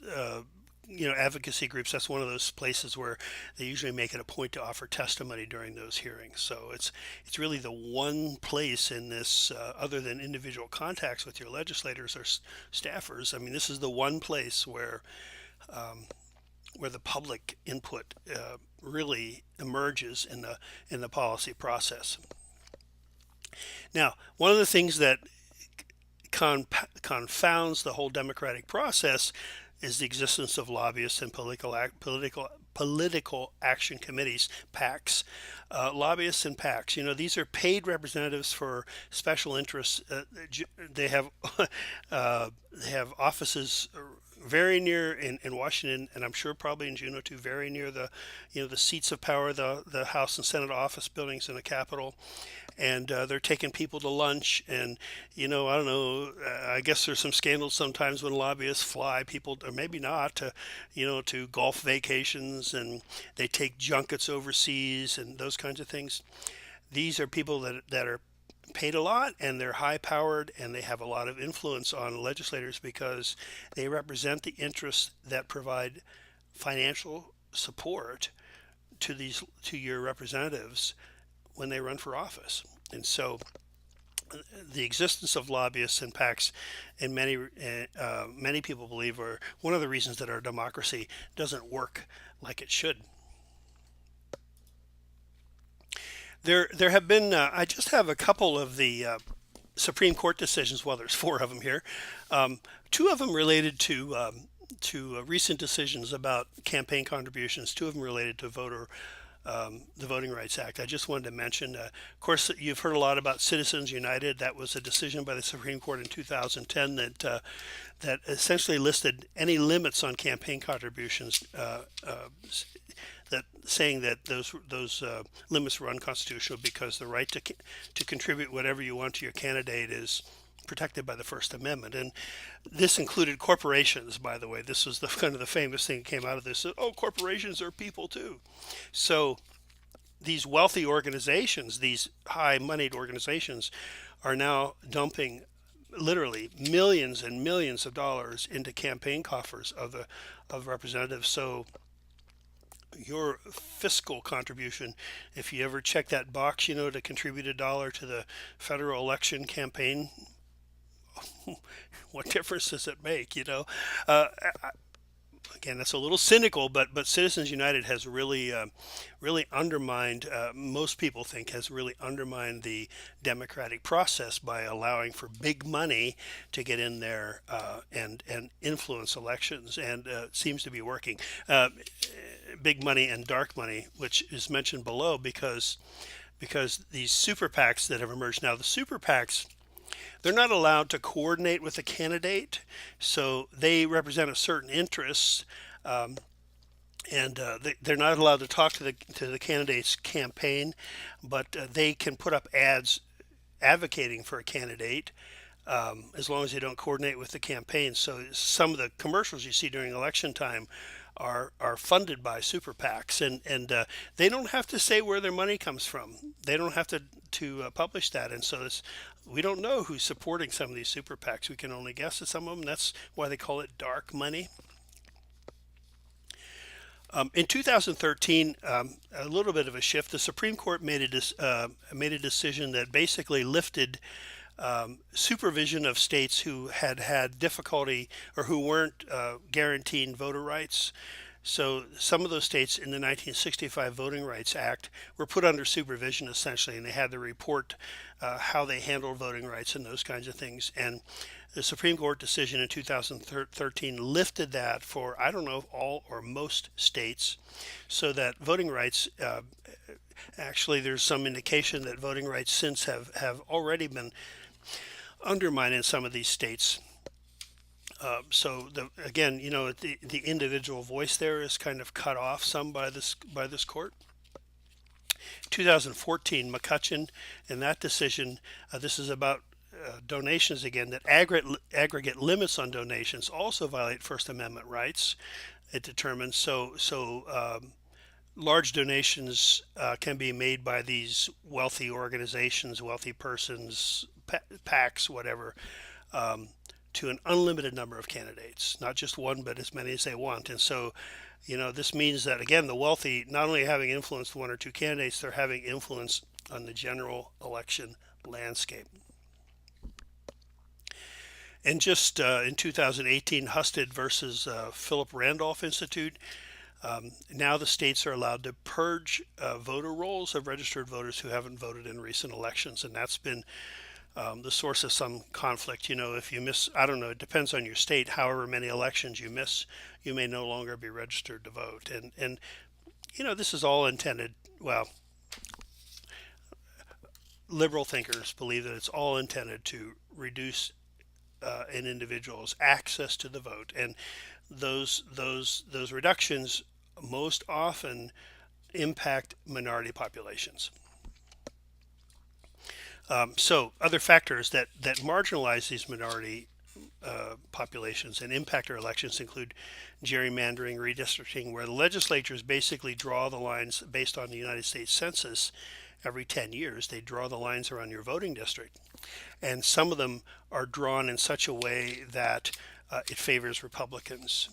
advocacy groups. That's one of those places where they usually make it a point to offer testimony during those hearings. So it's really the one place in this, other than individual contacts with your legislators or staffers. I mean, this is the one place where the public input really emerges in the policy process. Now, one of the things that confounds the whole democratic process is the existence of lobbyists and political action committees, PACs. Lobbyists and PACs, these are paid representatives for special interests. They have offices very near in Washington, and I'm sure probably in Juneau too, very near the seats of power, the House and Senate office buildings in the Capitol. And they're taking people to lunch, and I don't know, I guess there's some scandals sometimes when lobbyists fly people, or maybe not, to golf vacations, and they take junkets overseas and those kinds of things. These are people that are paid a lot, and they're high powered, and they have a lot of influence on legislators because they represent the interests that provide financial support to your representatives when they run for office. And so the existence of lobbyists and PACs, and many people believe, are one of the reasons that our democracy doesn't work like it should. There have been, I just have a couple of the Supreme Court decisions. Well, there's 4 of them here. 2 of them related to recent decisions about campaign contributions. 2 of them related to the Voting Rights Act. I just wanted to mention, of course, you've heard a lot about Citizens United. That was a decision by the Supreme Court in 2010 that essentially listed any limits on campaign contributions, that saying that those limits were unconstitutional because the right to contribute whatever you want to your candidate is protected by the First Amendment. And this included corporations, by the way. This was the kind of the famous thing that came out of this. Oh, corporations are people too. So these wealthy organizations, these high-moneyed organizations, are now dumping literally millions and millions of dollars into campaign coffers of representatives. So your fiscal contribution. If you ever check that box, to contribute $1 to the federal election campaign, what difference does it make? Uh, Again, that's a little cynical, but Citizens United has really undermined. Most people think has really undermined the democratic process by allowing for big money to get in there and influence elections, and seems to be working. Big money and dark money, which is mentioned below, because these super PACs that have emerged now, the super PACs, they're not allowed to coordinate with a candidate, so they represent a certain interest, and they're not allowed to talk to the candidate's campaign, but they can put up ads advocating for a candidate, as long as they don't coordinate with the campaign. So some of the commercials you see during election time are funded by super PACs, and they don't have to say where their money comes from. They don't have to publish that, and so we don't know who's supporting some of these super PACs. We can only guess at some of them. That's why they call it dark money. In 2013, a little bit of a shift. The Supreme Court made a decision that basically lifted supervision of states who had difficulty or who weren't guaranteeing voter rights. So some of those states in the 1965 Voting Rights Act were put under supervision essentially, and they had to report how they handled voting rights and those kinds of things. And the Supreme Court decision in 2013 lifted that for, I don't know, all or most states, so that voting rights, actually there's some indication that voting rights since have already been undermined in some of these states. So again, the individual voice there is kind of cut off some by this court. 2014, McCutcheon, in that decision, this is about donations again, that aggregate limits on donations also violate First Amendment rights. It determines large donations can be made by these wealthy organizations, wealthy persons, PACs, whatever, to an unlimited number of candidates, not just one, but as many as they want. And so, this means that, again, the wealthy not only having influenced one or two candidates, they're having influence on the general election landscape. And just in 2018, Husted versus Philip Randolph Institute, now the states are allowed to purge voter rolls of registered voters who haven't voted in recent elections, and that's been the source of some conflict. If you miss, I don't know, it depends on your state, however many elections you miss, you may no longer be registered to vote. And this is all intended, well, liberal thinkers believe that it's all intended to reduce an individual's access to the vote, and those reductions most often impact minority populations. So other factors that marginalize these minority populations and impact our elections include gerrymandering, redistricting, where the legislatures basically draw the lines based on the United States Census. Every 10 years, they draw the lines around your voting district. And some of them are drawn in such a way that it favors Republicans.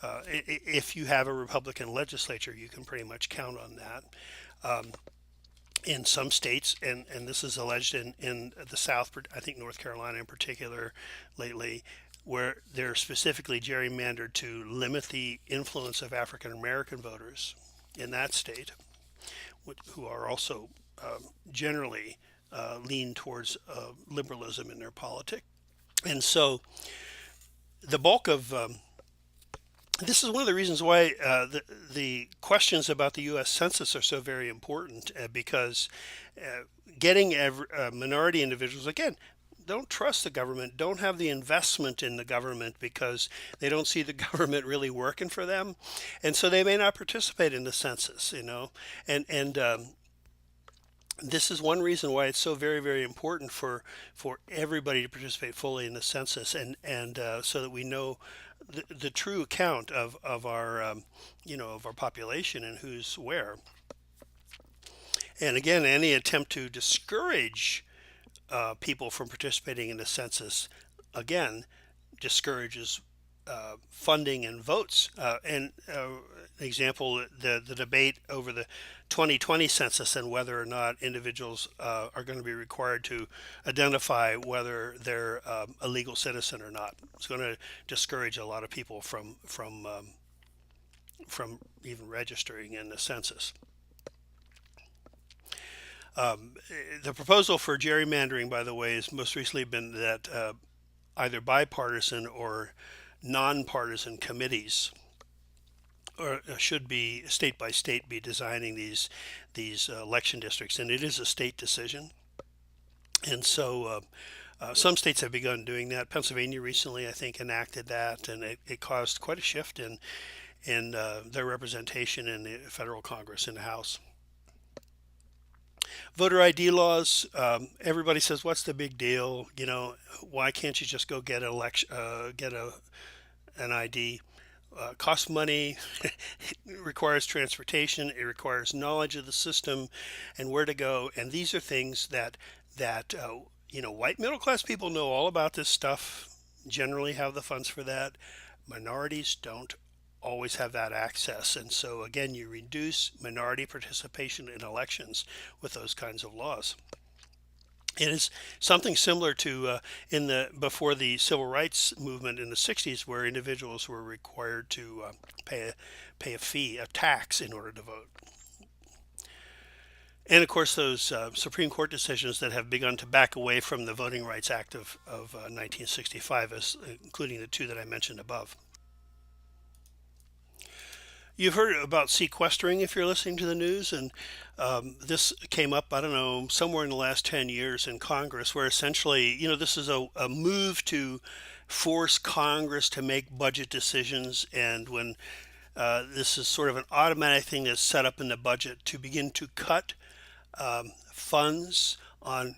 If you have a Republican legislature, you can pretty much count on that. In some states, and this is alleged in the South, I think North Carolina in particular lately, where they're specifically gerrymandered to limit the influence of African American voters in that state, who are also generally lean towards liberalism in their politics. And so the bulk of this is one of the reasons why the questions about the U.S. Census are so very important, because getting minority individuals, again, don't trust the government, don't have the investment in the government because they don't see the government really working for them, and so they may not participate in the census, and this is one reason why it's so very, very important for everybody to participate fully in the census, and so that we know the true account of our of our population and who's where. And again, any attempt to discourage people from participating in the census, again, discourages funding and votes. Example, the debate over the 2020 census and whether or not individuals are going to be required to identify whether they're a legal citizen or not. It's going to discourage a lot of people from even registering in the census. The proposal for gerrymandering, by the way, has most recently been that either bipartisan or nonpartisan committees or should be state by state be designing these election districts, and it is a state decision. And so some states have begun doing that. Pennsylvania recently, I think, enacted that, and it caused quite a shift in their representation in the federal Congress, in the House. Voter ID laws. Everybody says, "What's the big deal? You know, why can't you just go get an ID?" Costs money, it requires transportation, it requires knowledge of the system and where to go. And these are things that white middle class people know all about this stuff. Generally, have the funds for that. Minorities don't always have that access, and so again, you reduce minority participation in elections with those kinds of laws. It is something similar to before the civil rights movement in the 60s, where individuals were required to pay a fee, a tax, in order to vote. And of course, those Supreme Court decisions that have begun to back away from the Voting Rights Act of 1965, including the two that I mentioned above. You've heard about sequestering if you're listening to the news, and this came up, I don't know, somewhere in the last 10 years in Congress, where essentially, this is a move to force Congress to make budget decisions, and when this is sort of an automatic thing that's set up in the budget to begin to cut funds on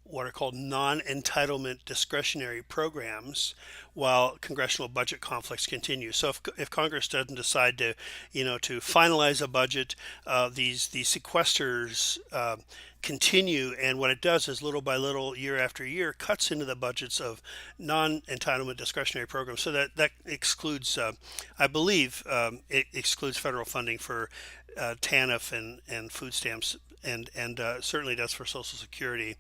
what are called non-entitlement discretionary programs while congressional budget conflicts continue. So if Congress doesn't decide to finalize a budget, these sequesters continue, and what it does is little by little, year after year, cuts into the budgets of non-entitlement discretionary programs. So that excludes, I believe, it excludes federal funding for TANF and food stamps, and certainly does for Social Security.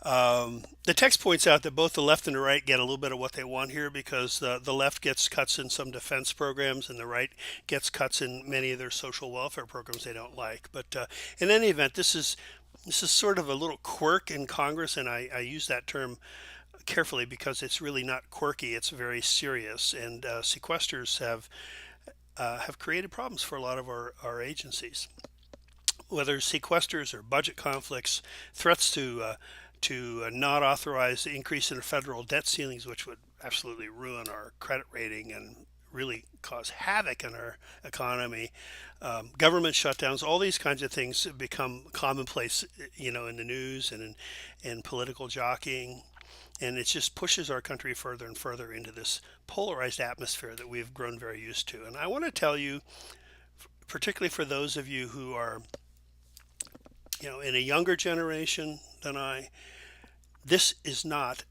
The text points out that both the left and the right get a little bit of what they want here, because the left gets cuts in some defense programs and the right gets cuts in many of their social welfare programs they don't like. But in any event, this is sort of a little quirk in Congress, and I use that term carefully because it's really not quirky, it's very serious, and sequesters have created problems for a lot of our agencies. Whether sequesters or budget conflicts, threats to not authorize the increase in federal debt ceilings, which would absolutely ruin our credit rating and really cause havoc in our economy. Government shutdowns, all these kinds of things have become commonplace, in the news and in political jockeying. And it just pushes our country further and further into this polarized atmosphere that we've grown very used to. And I want to tell you, particularly for those of you who are in a younger generation than I, this is not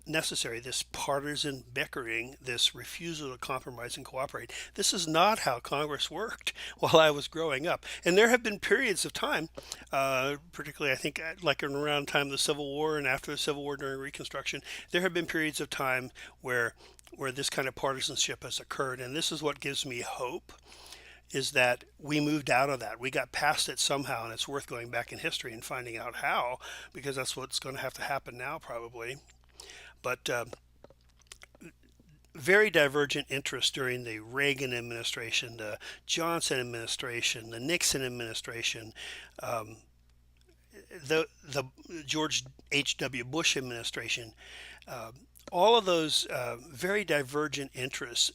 necessary. This partisan bickering, this refusal to compromise and cooperate. This is not how Congress worked while I was growing up. And there have been periods of time, particularly I think like around the time of the Civil War and after the Civil War during Reconstruction, there have been periods of time where this kind of partisanship has occurred. And this is what gives me hope, is that we moved out of that. We got past it somehow, and it's worth going back in history and finding out how, because that's what's going to have to happen now probably. But very divergent interests during the Reagan administration, the Johnson administration, the Nixon administration, the George H.W. Bush administration. All of those very divergent interests,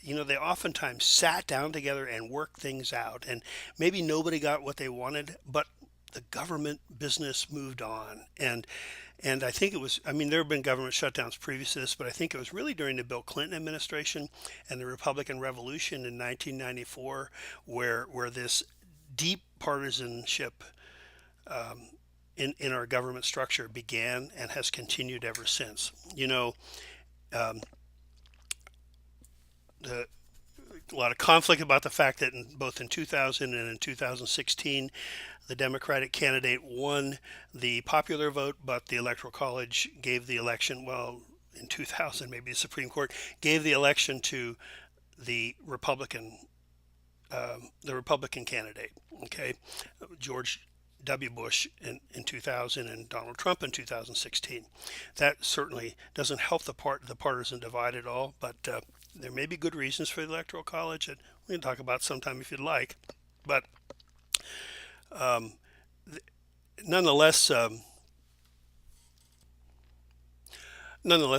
they oftentimes sat down together and worked things out. And maybe nobody got what they wanted, but the government business moved on. And I think it was, there have been government shutdowns previous to this, but I think it was really during the Bill Clinton administration and the Republican Revolution in 1994, where this deep partisanship in our government structure began and has continued ever since. a lot of conflict about the fact that both in 2000 and in 2016, the Democratic candidate won the popular vote, but the Electoral College gave the election, well, in 2000, maybe the Supreme Court gave the election to the Republican candidate. Okay, George W. Bush in 2000 and Donald Trump in 2016. That certainly doesn't help the partisan divide at all, but there may be good reasons for the Electoral College that we can talk about sometime if you'd like. But um, nonetheless,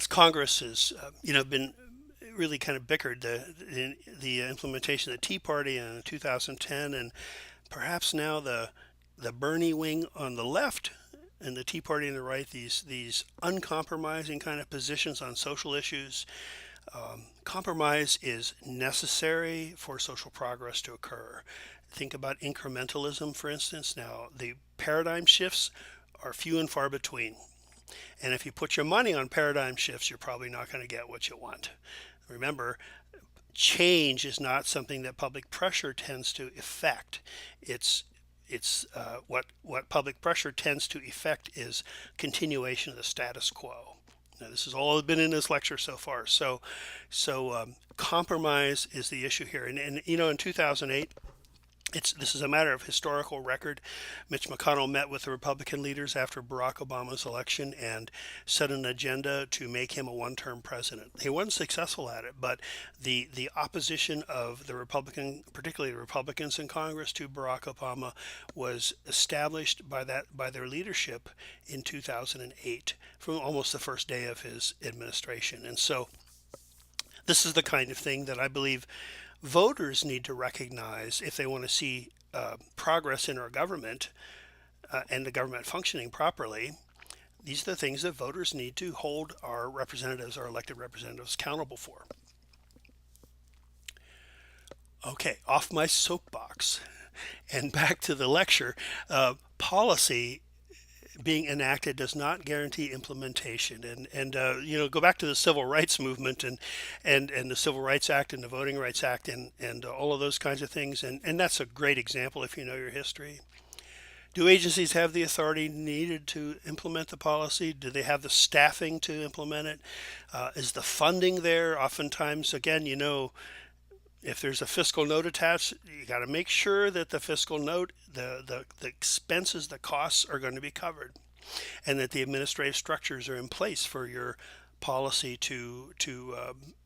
Congress has been really kind of bickered the implementation of the Tea Party in 2010, and perhaps now the Bernie wing on the left and the Tea Party on the right, these uncompromising kind of positions on social issues. Compromise is necessary for social progress to occur. Think about incrementalism, for instance. Now, the paradigm shifts are few and far between. And if you put your money on paradigm shifts, you're probably not going to get what you want. Remember, change is not something that public pressure tends to effect. What public pressure tends to effect is continuation of the status quo. Now, this has all been in this lecture so far. So compromise is the issue here. And in 2008, this is a matter of historical record. Mitch McConnell met with the Republican leaders after Barack Obama's election and set an agenda to make him a one-term president. He wasn't successful at it, but the opposition of particularly the Republicans in Congress to Barack Obama, was established by their leadership in 2008, from almost the first day of his administration. And so this is the kind of thing that I believe voters need to recognize if they want to see progress in our government and the government functioning properly. These are the things that voters need to hold our elected representatives, accountable for. Okay, off my soapbox and back to the lecture. Policy being enacted does not guarantee implementation. And go back to the Civil Rights Movement and the Civil Rights Act and the Voting Rights Act and all of those kinds of things. And that's a great example if you know your history. Do agencies have the authority needed to implement the policy? Do they have the staffing to implement it? Is the funding there? Oftentimes, again, if there's a fiscal note attached, you got to make sure that the fiscal note, the expenses, the costs are going to be covered, and that the administrative structures are in place for your policy to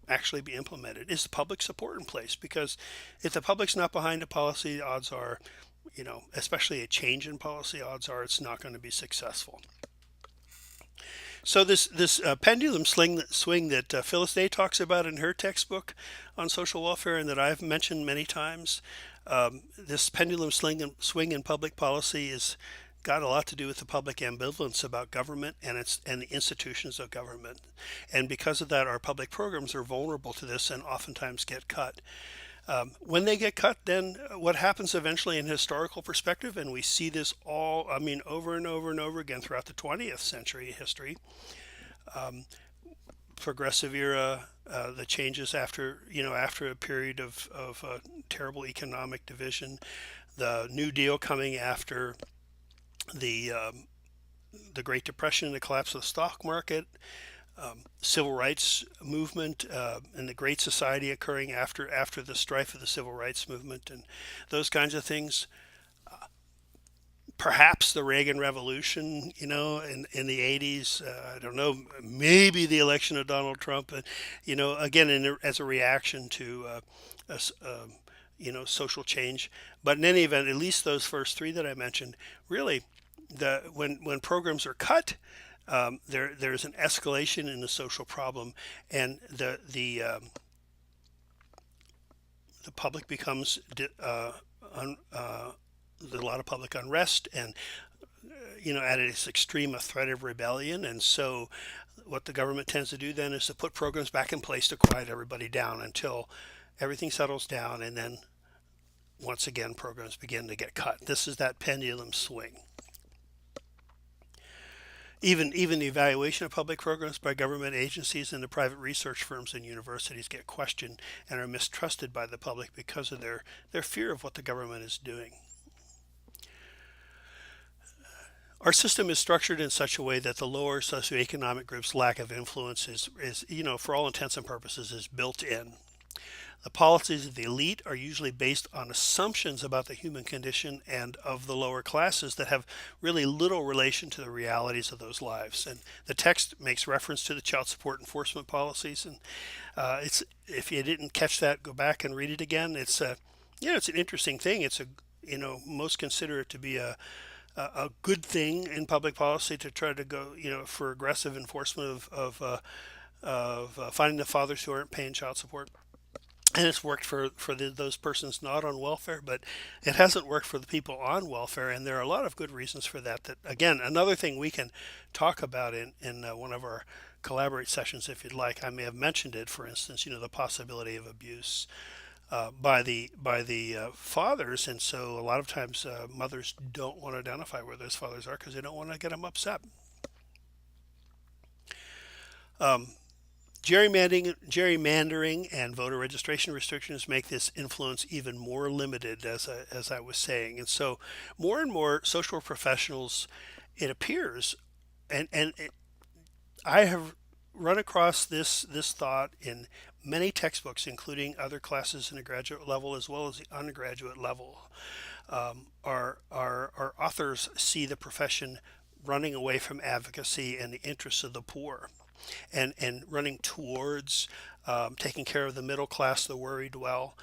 actually be implemented. Is the public support in place? Because if the public's not behind a policy, the odds are, especially a change in policy, odds are it's not going to be successful. So this pendulum swing that Phyllis Day talks about in her textbook on social welfare, and that I've mentioned many times, this pendulum swing in public policy has got a lot to do with the public ambivalence about government and the institutions of government. And because of that, our public programs are vulnerable to this and oftentimes get cut. When they get cut, then what happens eventually in historical perspective, and we see this all, over and over and over again throughout the 20th century history, progressive era, the changes after a period of terrible economic division, the New Deal coming after the Great Depression, the collapse of the stock market, civil rights movement and the Great Society occurring after the strife of the civil rights movement, and those kinds of things. Perhaps the Reagan Revolution, in the 80s. I don't know. Maybe the election of Donald Trump, again as a reaction to social change. But in any event, at least those first three that I mentioned, really, when programs are cut, there's an escalation in the social problem, and the public becomes there's a lot of public unrest, and at its extreme, a threat of rebellion. And so what the government tends to do then is to put programs back in place to quiet everybody down until everything settles down, and then once again programs begin to get cut. This is that pendulum swing. Even the evaluation of public programs by government agencies and the private research firms and universities get questioned and are mistrusted by the public because of their fear of what the government is doing. Our system is structured in such a way that the lower socioeconomic groups' lack of influence is for all intents and purposes, is built in. The policies of the elite are usually based on assumptions about the human condition and of the lower classes that have really little relation to the realities of those lives. And the text makes reference to the child support enforcement policies. And it's if you didn't catch that, go back and read it again. It's it's an interesting thing. It's most consider it to be a good thing in public policy to try to go for aggressive enforcement of finding the fathers who aren't paying child support. And it's worked for those persons not on welfare, but it hasn't worked for the people on welfare. And there are a lot of good reasons for that. That, again, another thing we can talk about in one of our collaborate sessions, if you'd like. I may have mentioned it, for instance, the possibility of abuse by the fathers. And so a lot of times mothers don't want to identify where those fathers are because they don't want to get them upset. Gerrymandering and voter registration restrictions make this influence even more limited, as I was saying. And so more and more social professionals, it appears, and I have run across this thought in many textbooks, including other classes in the graduate level as well as the undergraduate level. Our authors see the profession running away from advocacy and the interests of the poor, and running towards taking care of the middle class, the worried well,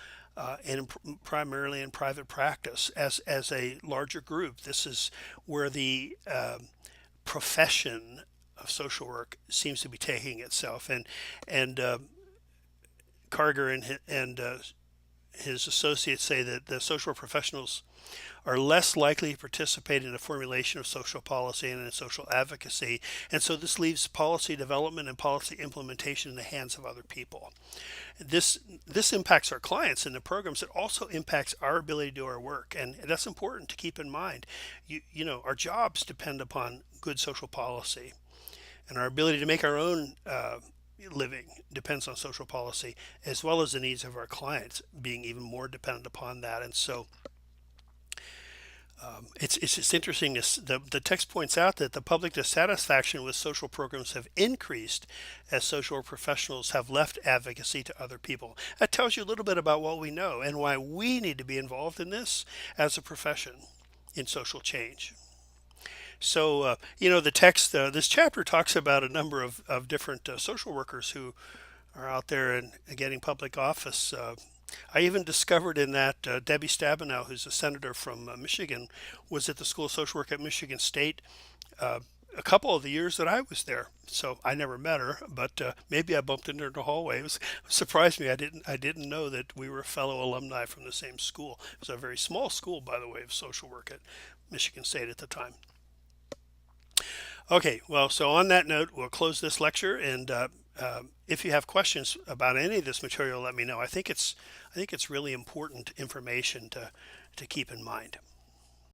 and primarily in private practice as a larger group. This is where the profession of social work seems to be taking itself, and Carger and his associates say that the social work professionals are less likely to participate in the formulation of social policy and in social advocacy. And so this leaves policy development and policy implementation in the hands of other people. This impacts our clients in the programs. It also impacts our ability to do our work. And that's important to keep in mind. Our jobs depend upon good social policy. And our ability to make our own living depends on social policy, as well as the needs of our clients being even more dependent upon that. And so it's just interesting. The text points out that the public dissatisfaction with social programs have increased as social professionals have left advocacy to other people. That tells you a little bit about what we know and why we need to be involved in this as a profession in social change. So, the text, this chapter talks about a number of different social workers who are out there and getting public office. I even discovered in that Debbie Stabenow, who's a senator from Michigan, was at the School of Social Work at Michigan State a couple of the years that I was there. So I never met her, but maybe I bumped into her in the hallway. It surprised me. I didn't know that we were fellow alumni from the same school. It was a very small school, by the way, of social work at Michigan State at the time. Okay, well, so on that note, we'll close this lecture, and if you have questions about any of this material, let me know. I think it's really important information to keep in mind.